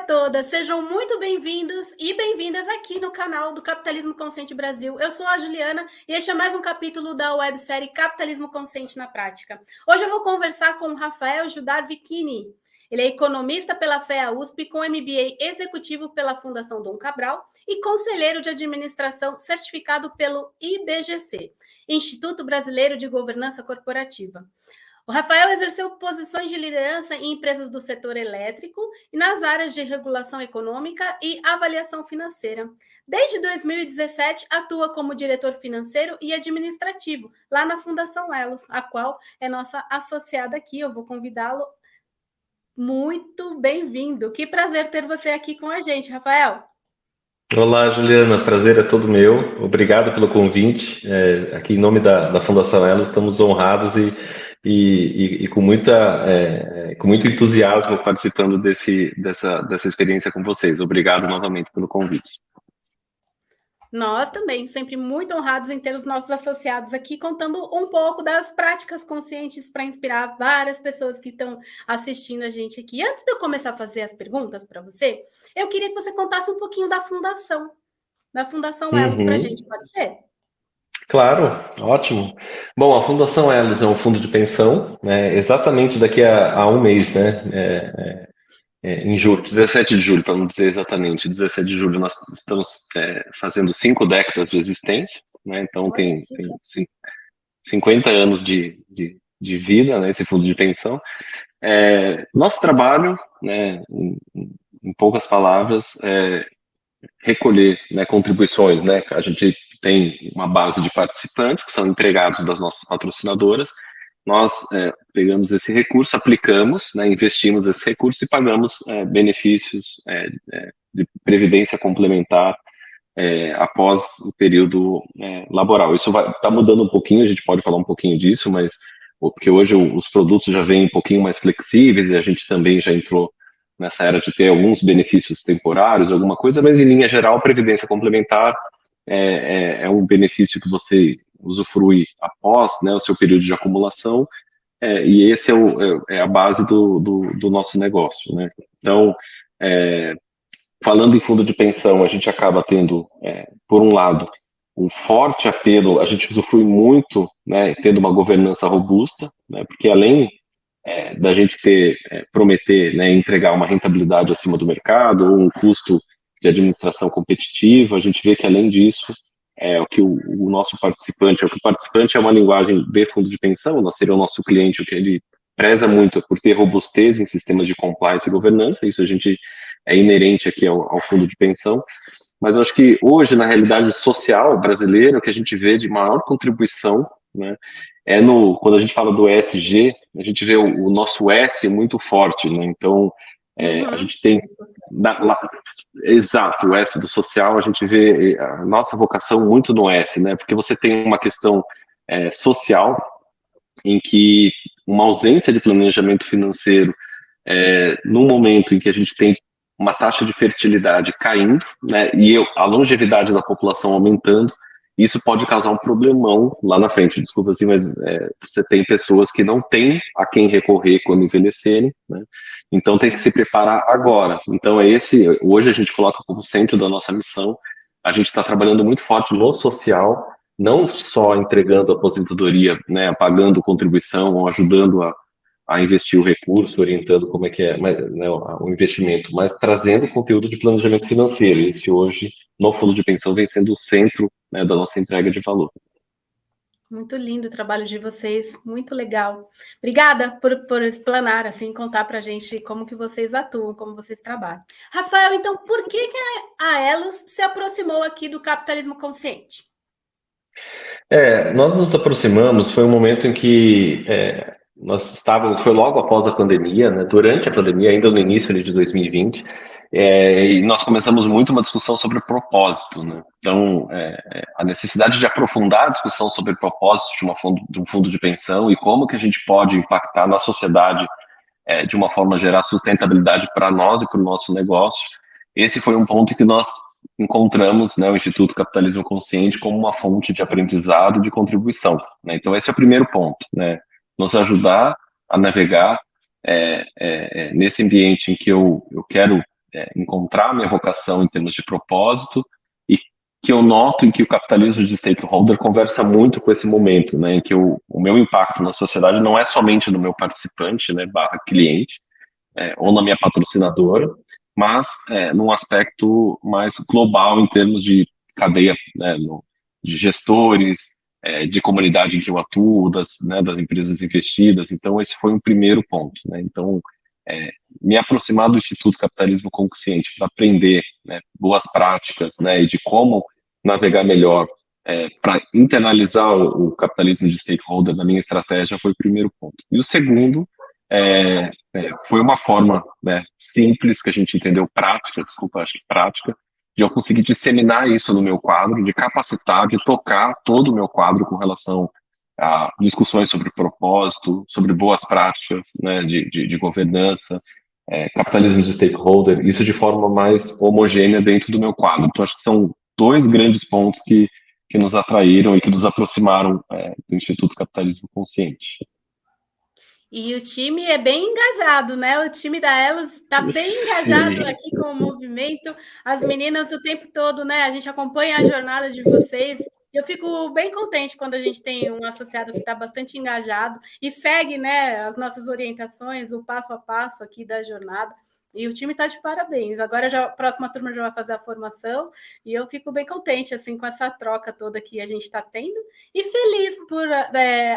todas, sejam muito bem-vindos e bem-vindas aqui no canal do Capitalismo Consciente Brasil. Eu sou a Juliana e este é mais um capítulo da websérie Capitalismo Consciente na Prática. Hoje eu vou conversar com o Rafael Judar Vicchini. Ele é economista pela FEA USP, com MBA executivo pela Fundação Dom Cabral e conselheiro de administração certificado pelo IBGC, Instituto Brasileiro de Governança Corporativa. O Rafael exerceu posições de liderança em empresas do setor elétrico e nas áreas de regulação econômica e avaliação financeira. Desde 2017, atua como diretor financeiro e administrativo, lá na Fundação Elos, a qual é nossa associada aqui. Eu vou convidá-lo. Muito bem-vindo. Que prazer ter você aqui com a gente, Rafael. Olá, Juliana. Prazer é todo meu. Obrigado pelo convite. Aqui em nome da Fundação Elos, estamos honrados e com muito entusiasmo participando dessa experiência com vocês. Obrigado novamente pelo convite. Nós também, sempre muito honrados em ter os nossos associados aqui, contando um pouco das práticas conscientes para inspirar várias pessoas que estão assistindo a gente aqui. Antes de eu começar a fazer as perguntas para você, eu queria que você contasse um pouquinho da Fundação Elos para a gente, pode ser? Claro, ótimo. Bom, a Fundação Elos é um fundo de pensão, né, exatamente daqui a um mês, né? Em julho, 17 de julho, para não dizer exatamente, 17 de julho nós estamos fazendo 5 décadas de existência, né? Então tem 50 anos de vida, né, esse fundo de pensão. Nosso trabalho, né, em poucas palavras, é recolher, né, contribuições, né? A gente tem uma base de participantes que são empregados das nossas patrocinadoras. Nós pegamos esse recurso, aplicamos, né, investimos esse recurso e pagamos benefícios de previdência complementar após o período laboral. Isso está mudando um pouquinho, a gente pode falar um pouquinho disso, mas porque hoje os produtos já vêm um pouquinho mais flexíveis e a gente também já entrou nessa era de ter alguns benefícios temporários, alguma coisa, mas em linha geral, a previdência complementar é um benefício que você usufrui após, né, o seu período de acumulação, e esse é a base do nosso negócio, né? Então, falando em fundo de pensão, a gente acaba tendo, por um lado, um forte apelo, a gente usufrui muito, né, tendo uma governança robusta, né, porque além da gente prometer, né, entregar uma rentabilidade acima do mercado ou um custo de administração competitiva, a gente vê que além disso o que o nosso participante, o participante é uma linguagem de fundo de pensão, nós seria o nosso cliente, o que ele preza muito por ter robustez em sistemas de compliance e governança, isso a gente é inerente aqui ao fundo de pensão, mas eu acho que hoje, na realidade social brasileira, o que a gente vê de maior contribuição, né, quando a gente fala do ESG, a gente vê o nosso S muito forte, né? Então, a gente tem... Exato, o S do social, a gente vê a nossa vocação muito no S, né? Porque você tem uma questão social, em que uma ausência de planejamento financeiro, no momento em que a gente tem uma taxa de fertilidade caindo, né, e a longevidade da população aumentando, isso pode causar um problemão lá na frente. Desculpa assim, mas você tem pessoas que não têm a quem recorrer quando envelhecerem, né? Então tem que se preparar agora. Então hoje a gente coloca como centro da nossa missão, a gente está trabalhando muito forte no social, não só entregando a aposentadoria, né, pagando contribuição ou ajudando a investir o recurso, orientando como é que né, o investimento, mas trazendo conteúdo de planejamento financeiro. Esse hoje, no fundo de pensão, vem sendo o centro, né, da nossa entrega de valor. Muito lindo o trabalho de vocês, muito legal. Obrigada por explanar, assim, contar para a gente como que vocês atuam, como vocês trabalham. Rafael, então, por que a Elos se aproximou aqui do capitalismo consciente? Nós nos aproximamos, foi um momento em que nós estávamos, foi logo após a pandemia, né, durante a pandemia, ainda no início de 2020, e nós começamos muito uma discussão sobre propósito, né? Então, a necessidade de aprofundar a discussão sobre propósito de um fundo de pensão e como que a gente pode impactar na sociedade de uma forma a gerar sustentabilidade para nós e para o nosso negócio. Esse foi um ponto que nós encontramos, né, o Instituto Capitalismo Consciente como uma fonte de aprendizado e de contribuição, né? Então esse é o primeiro ponto, né? Nos ajudar a navegar nesse ambiente em que eu quero encontrar a minha vocação em termos de propósito, e que eu noto em que o capitalismo de stakeholder conversa muito com esse momento, né, em que o meu impacto na sociedade não é somente no meu participante, né, barra cliente, ou na minha patrocinadora, mas num aspecto mais global em termos de cadeia, né, de gestores, de comunidade em que eu atuo, das empresas investidas. Então, esse foi um primeiro ponto, né? Então, me aproximar do Instituto Capitalismo Consciente para aprender, né, boas práticas, né, e de como navegar melhor para internalizar o capitalismo de stakeholder na minha estratégia foi o primeiro ponto. E o segundo foi uma forma, né, simples, que a gente entendeu, prática, desculpa, acho que prática, de eu conseguir disseminar isso no meu quadro, de capacitar, de tocar todo o meu quadro com relação a discussões sobre propósito, sobre boas práticas, né, de governança, capitalismo de stakeholder, isso de forma mais homogênea dentro do meu quadro. Então, acho que são dois grandes pontos que nos atraíram e que nos aproximaram do Instituto Capitalismo Consciente. E o time é bem engajado, né? O time da Elos está bem engajado aqui com o movimento. As meninas o tempo todo, né? A gente acompanha a jornada de vocês. Eu fico bem contente quando a gente tem um associado que está bastante engajado e segue, né, as nossas orientações, o passo a passo aqui da jornada. E o time está de parabéns. Agora a próxima turma já vai fazer a formação e eu fico bem contente assim com essa troca toda que a gente está tendo e feliz por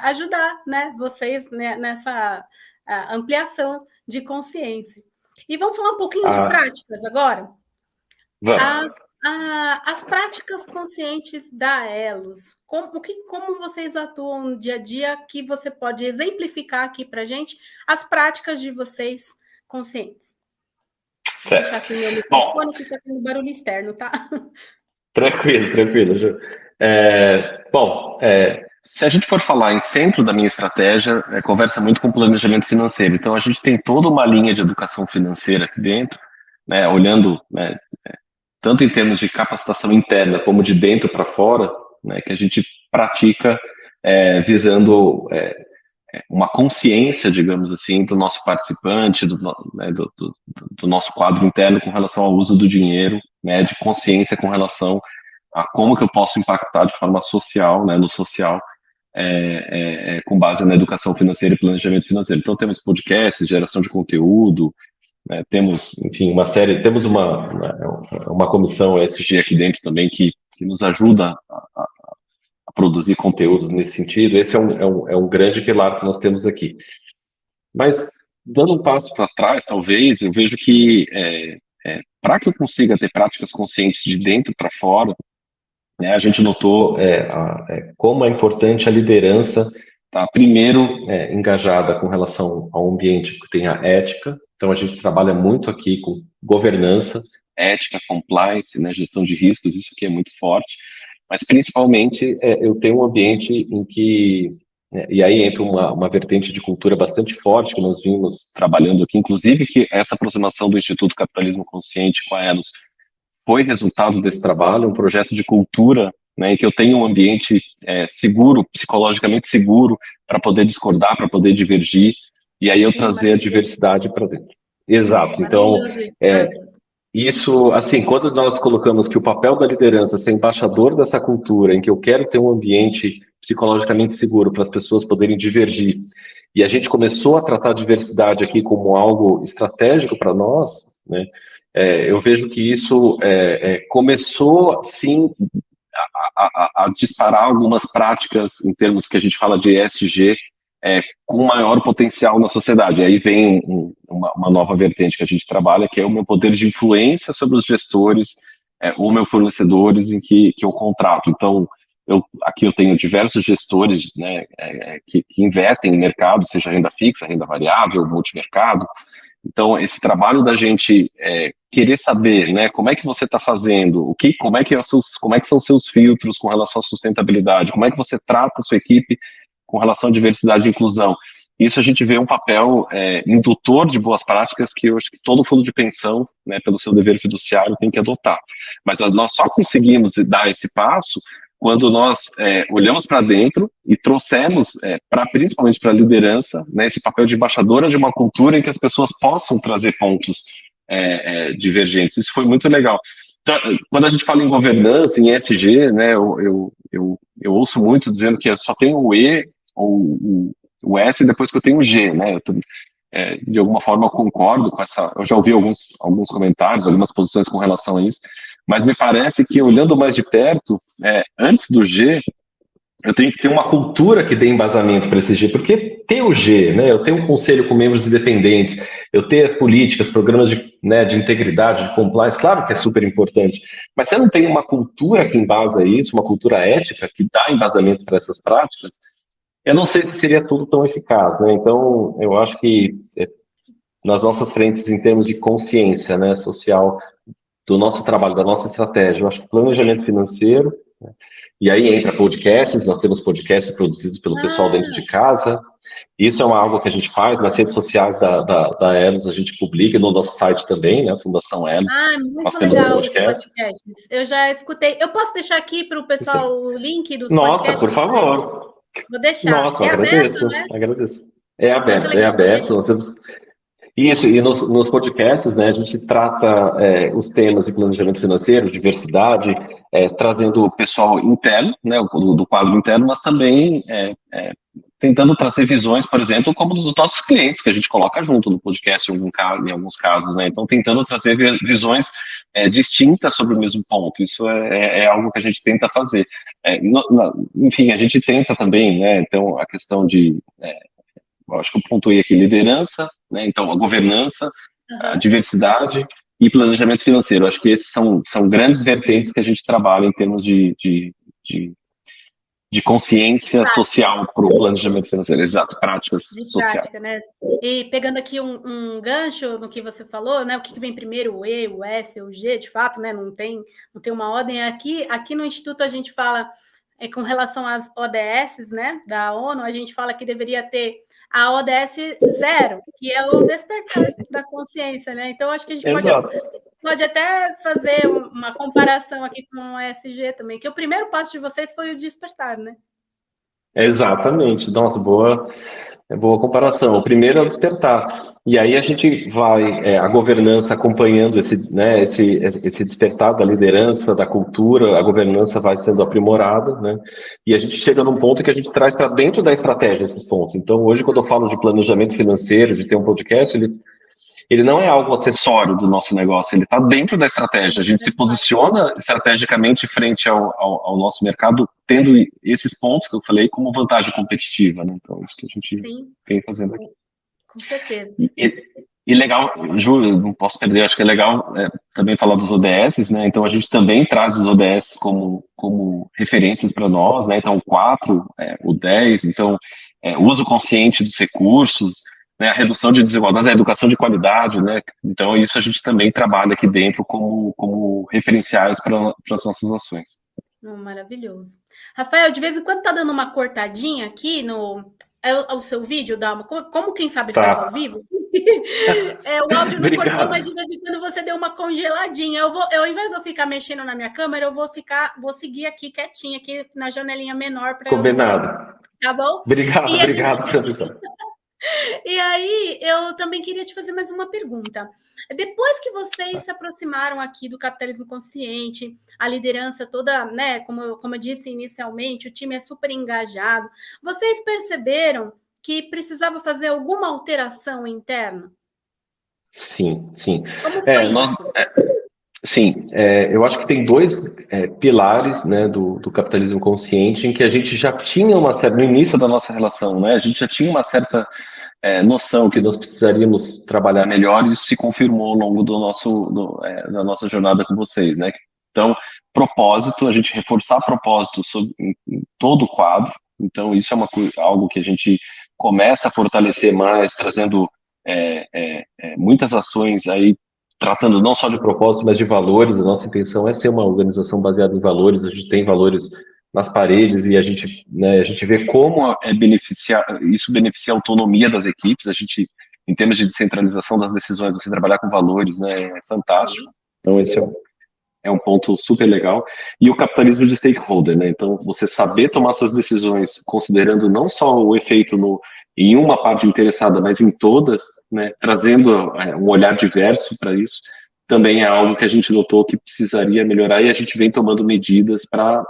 ajudar, né, vocês, né, nessa ampliação de consciência. E vamos falar um pouquinho de práticas agora? Vamos. As práticas conscientes da Elos, como vocês atuam no dia a dia, que você pode exemplificar aqui para a gente as práticas de vocês conscientes? Certo. Vou deixar aqui o meu microfone, que está tendo barulho externo, tá? Tranquilo, Ju. Se a gente for falar em centro da minha estratégia, conversa muito com planejamento financeiro. Então, a gente tem toda uma linha de educação financeira aqui dentro, né, olhando, né, tanto em termos de capacitação interna como de dentro para fora, né, que a gente pratica visando uma consciência, digamos assim, do nosso participante, do nosso quadro interno com relação ao uso do dinheiro, né, de consciência com relação a como que eu posso impactar de forma social, né, no social, com base na educação financeira e planejamento financeiro. Então, temos podcasts, geração de conteúdo, né, temos, enfim, temos uma comissão ESG aqui dentro também que nos ajuda a produzir conteúdos nesse sentido. Esse é um grande pilar que nós temos aqui. Mas, dando um passo para trás, talvez, eu vejo que para que eu consiga ter práticas conscientes de dentro para fora, né, a gente notou como é importante a liderança estar primeiro engajada com relação ao ambiente que tenha ética. Então, a gente trabalha muito aqui com governança, ética, compliance, né, gestão de riscos, isso aqui é muito forte. Mas, principalmente, eu tenho um ambiente em que... e aí entra uma vertente de cultura bastante forte que nós vimos trabalhando aqui, inclusive que essa aproximação do Instituto Capitalismo Consciente com a Elos foi resultado desse trabalho, um projeto de cultura, né, em que eu tenho um ambiente seguro, psicologicamente seguro, para poder discordar, para poder divergir, e aí eu trazer a diversidade para dentro. Exato, então... Isso, assim, quando nós colocamos que o papel da liderança é ser embaixador dessa cultura, em que eu quero ter um ambiente psicologicamente seguro para as pessoas poderem divergir, e a gente começou a tratar a diversidade aqui como algo estratégico para nós, né, eu vejo que isso começou, sim, a disparar algumas práticas em termos que a gente fala de ESG, com maior potencial na sociedade. E aí vem uma nova vertente que a gente trabalha, que é o meu poder de influência sobre os gestores ou meus fornecedores em que eu contrato. Então, aqui eu tenho diversos gestores, né, que investem em mercado, seja renda fixa, renda variável, multimercado. Então, esse trabalho da gente querer saber, né, como é que você está fazendo, como é que são seus filtros com relação à sustentabilidade, como é que você trata a sua equipe com relação à diversidade e inclusão. Isso a gente vê um papel indutor de boas práticas que eu acho que todo fundo de pensão, né, pelo seu dever fiduciário, tem que adotar. Mas nós só conseguimos dar esse passo quando nós olhamos para dentro e trouxemos, principalmente para a liderança, né, esse papel de embaixadora de uma cultura em que as pessoas possam trazer pontos divergentes. Isso foi muito legal. Então, quando a gente fala em governança, em ESG, né, eu ouço muito dizendo que só tem o E ou o S depois que eu tenho o G, né? De alguma forma eu concordo com essa. Eu já ouvi alguns comentários, algumas posições com relação a isso, mas me parece que olhando mais de perto, antes do G, eu tenho que ter uma cultura que dê embasamento para esse G, porque ter o G, né, eu tenho um conselho com membros independentes, eu ter políticas, programas de integridade, de compliance, claro que é super importante, mas se eu não tenho uma cultura que embasa isso, uma cultura ética que dá embasamento para essas práticas, eu não sei se seria tudo tão eficaz, né? Então, eu acho que nas nossas frentes, em termos de consciência, né, social, do nosso trabalho, da nossa estratégia, eu acho que planejamento financeiro, né? E aí entra podcasts, nós temos podcasts produzidos pelo pessoal dentro de casa, isso é algo que a gente faz nas redes sociais da Elos, a gente publica no nosso site também, né, Fundação Elos. Muito nós temos legal um os podcasts. Eu já escutei. Eu posso deixar aqui para o pessoal o link dos Nossa, podcasts? por favor. Vou deixar. Nossa, aberto, agradeço, né? agradeço. Muito legal, aberto. Nós temos... Isso, e nos podcasts, né, a gente trata os temas de planejamento financeiro, diversidade, trazendo o pessoal interno, né, do quadro interno, mas também tentando trazer visões, por exemplo, como dos nossos clientes, que a gente coloca junto no podcast em alguns casos, né, então tentando trazer visões distintas sobre o mesmo ponto, isso é algo que a gente tenta fazer. Enfim, a gente tenta também, né, então a questão de... acho que eu pontuei aqui liderança, né? Então a governança, a diversidade e planejamento financeiro. Acho que esses são grandes vertentes que a gente trabalha em termos de consciência social para o planejamento financeiro. Exato, práticas sociais. Prática, né? E pegando aqui um gancho no que você falou, né? O que vem primeiro, o E, o S, o G, de fato, né? Não tem uma ordem. Aqui no Instituto a gente fala, com relação às ODS, né? Da ONU, a gente fala que deveria ter a ODS 0, que é o despertar da consciência, né? Então, acho que a gente pode até fazer uma comparação aqui com o ESG também, que o primeiro passo de vocês foi o despertar, né? Exatamente. Nossa, boa comparação. O primeiro é o despertar. E aí a gente vai, a governança acompanhando esse despertar da liderança, da cultura, a governança vai sendo aprimorada, né? E a gente chega num ponto que a gente traz para dentro da estratégia esses pontos. Então, hoje, quando eu falo de planejamento financeiro, de ter um podcast, ele não é algo acessório do nosso negócio, ele está dentro da estratégia. A gente se posiciona estrategicamente frente ao nosso mercado, tendo esses pontos que eu falei como vantagem competitiva, né? Então, isso que a gente vem fazendo aqui. Com certeza. E legal, Ju, não posso perder, acho que é legal também falar dos ODS, né? Então, a gente também traz os ODS como referências para nós, né? Então, o 4, o 10, então, uso consciente dos recursos, né, a redução de desigualdades, a educação de qualidade, né? Então, isso a gente também trabalha aqui dentro como referenciais para as nossas ações. Maravilhoso. Rafael, de vez em quando tá dando uma cortadinha aqui o seu vídeo, Dalma, como quem sabe faz ao vivo. O áudio não cortou, mas de vez em quando você deu uma congeladinha. Ao invés de eu ficar mexendo na minha câmera, eu vou seguir aqui quietinha, aqui na janelinha menor. Combinado. Tá bom? Obrigado. E aí, eu também queria te fazer mais uma pergunta. Depois que vocês se aproximaram aqui do capitalismo consciente, a liderança toda, né, como eu disse inicialmente, o time é super engajado, vocês perceberam que precisava fazer alguma alteração interna? Sim. Como foi isso? Sim, eu acho que tem dois pilares, né, do capitalismo consciente em que a gente já tinha no início da nossa relação, né, a gente já tinha uma certa noção que nós precisaríamos trabalhar melhor e isso se confirmou ao longo da nossa jornada com vocês, né. Então, propósito, a gente reforçar propósito em todo o quadro, então isso é algo que a gente começa a fortalecer mais, trazendo muitas ações aí, tratando não só de propósito, mas de valores. A nossa intenção é ser uma organização baseada em valores, a gente tem valores nas paredes e a gente vê como isso beneficia a autonomia das equipes, a gente, em termos de descentralização das decisões, você trabalhar com valores, né, é fantástico. Então, esse é um ponto super legal. E o capitalismo de stakeholder, né, então você saber tomar suas decisões, considerando não só o efeito em uma parte interessada, mas em todas, né, trazendo um olhar diverso para isso, também é algo que a gente notou que precisaria melhorar e a gente vem tomando medidas para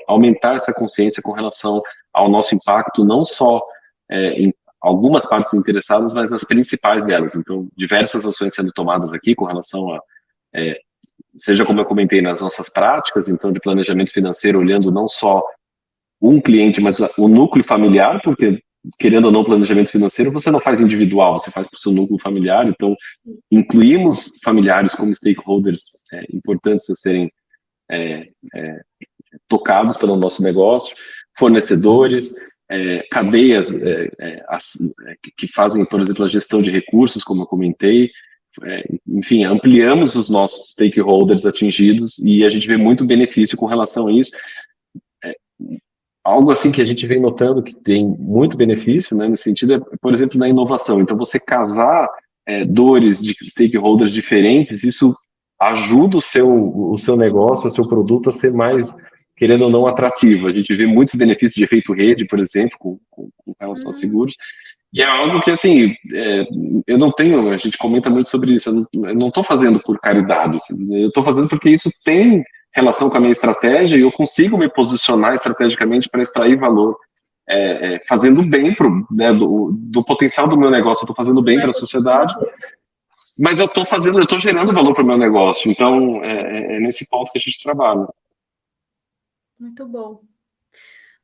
aumentar essa consciência com relação ao nosso impacto, não só em algumas partes interessadas, mas as principais delas. Então, diversas ações sendo tomadas aqui com relação a, seja como eu comentei, nas nossas práticas, então, de planejamento financeiro, olhando não só um cliente, mas o núcleo familiar, porque, querendo ou não, planejamento financeiro, você não faz individual, você faz para o seu núcleo familiar, então, incluímos familiares como stakeholders importantes a serem tocados pelo nosso negócio, fornecedores, cadeias que fazem, por exemplo, a gestão de recursos, como eu comentei, enfim, ampliamos os nossos stakeholders atingidos e a gente vê muito benefício com relação a isso. Algo assim que a gente vem notando que tem muito benefício, né, nesse sentido, é, por exemplo, na inovação. Então, você casar dores de stakeholders diferentes, isso ajuda o seu negócio, o seu produto a ser mais, querendo ou não, atrativo. A gente vê muitos benefícios de efeito rede, por exemplo, com relação a seguros. E é algo que, assim, eu não tenho, a gente comenta muito sobre isso, eu não estou fazendo por caridade, assim, eu estou fazendo porque isso tem relação com a minha estratégia e eu consigo me posicionar estrategicamente para extrair valor, fazendo bem né, do potencial do meu negócio, eu estou fazendo bem para a sociedade, mas eu estou gerando valor para o meu negócio, então é nesse ponto que a gente trabalha. Muito bom.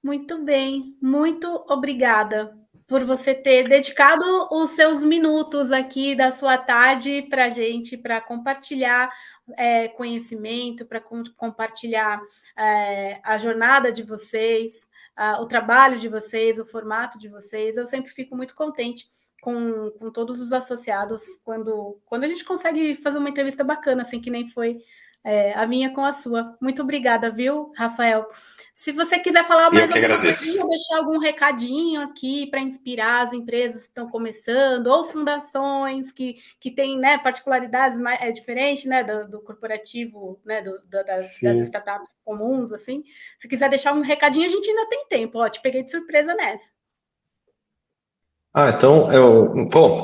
Muito bem, muito obrigada por você ter dedicado os seus minutos aqui da sua tarde para a gente, para compartilhar conhecimento, para compartilhar a jornada de vocês, o trabalho de vocês, o formato de vocês. Eu sempre fico muito contente com todos os associados quando a gente consegue fazer uma entrevista bacana, assim, que nem foi a minha com a sua. Muito obrigada, viu, Rafael? Se você quiser falar mais alguma coisinha, deixar algum recadinho aqui para inspirar as empresas que estão começando, ou fundações que têm, né, particularidades diferentes, né, do corporativo, né, das startups comuns, assim. Se quiser deixar um recadinho, a gente ainda tem tempo. Ó, te peguei de surpresa nessa. Então,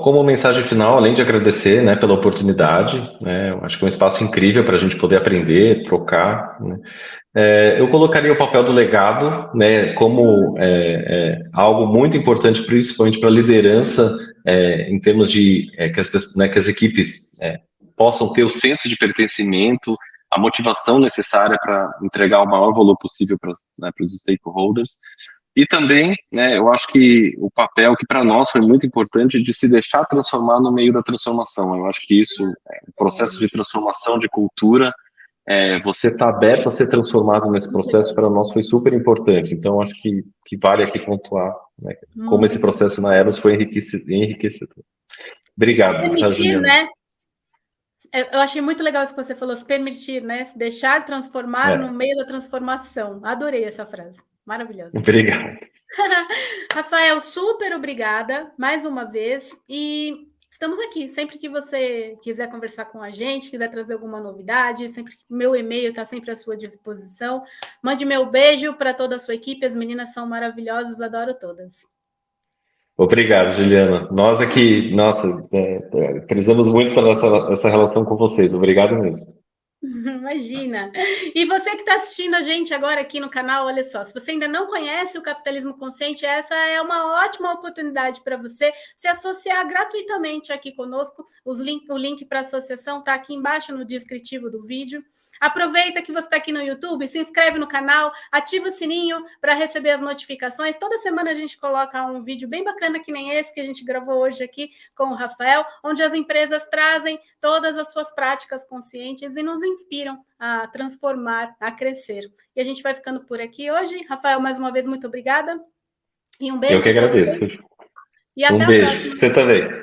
como mensagem final, além de agradecer, né, pela oportunidade, né, eu acho que é um espaço incrível para a gente poder aprender, trocar, né, eu colocaria o papel do legado, né, como algo muito importante, principalmente para a liderança, em termos de que as equipes possam ter o senso de pertencimento, a motivação necessária para entregar o maior valor possível para os stakeholders. E também, né, eu acho que o papel que para nós foi muito importante de se deixar transformar no meio da transformação. Eu acho que isso, o processo de transformação de cultura, você está aberto a ser transformado nesse processo, para nós foi super importante. Então, acho que vale aqui pontuar, né, como esse processo na Eros foi enriquecedor. Obrigado. Se permitir, né? Eu achei muito legal isso que você falou, se permitir, né? Se deixar transformar no meio da transformação. Adorei essa frase. Maravilhosa. Obrigado. Rafael, super obrigada mais uma vez. E estamos aqui. Sempre que você quiser conversar com a gente, quiser trazer alguma novidade, sempre meu e-mail está sempre à sua disposição. Mande meu beijo para toda a sua equipe. As meninas são maravilhosas, adoro todas. Obrigado, Juliana. Nós aqui, nossa, precisamos muito para essa relação com vocês. Obrigado mesmo. Imagina. E você que está assistindo a gente agora aqui no canal, olha só, se você ainda não conhece o Capitalismo Consciente, essa é uma ótima oportunidade para você se associar gratuitamente aqui conosco. O link para a associação está aqui embaixo no descritivo do vídeo. Aproveita que você está aqui no YouTube, se inscreve no canal, ativa o sininho para receber as notificações. Toda semana a gente coloca um vídeo bem bacana que nem esse que a gente gravou hoje aqui com o Rafael, onde as empresas trazem todas as suas práticas conscientes e nos inspiram a transformar, a crescer. E a gente vai ficando por aqui hoje. Rafael, mais uma vez, muito obrigada. E um beijo. Eu que agradeço. E até a próxima. Você também.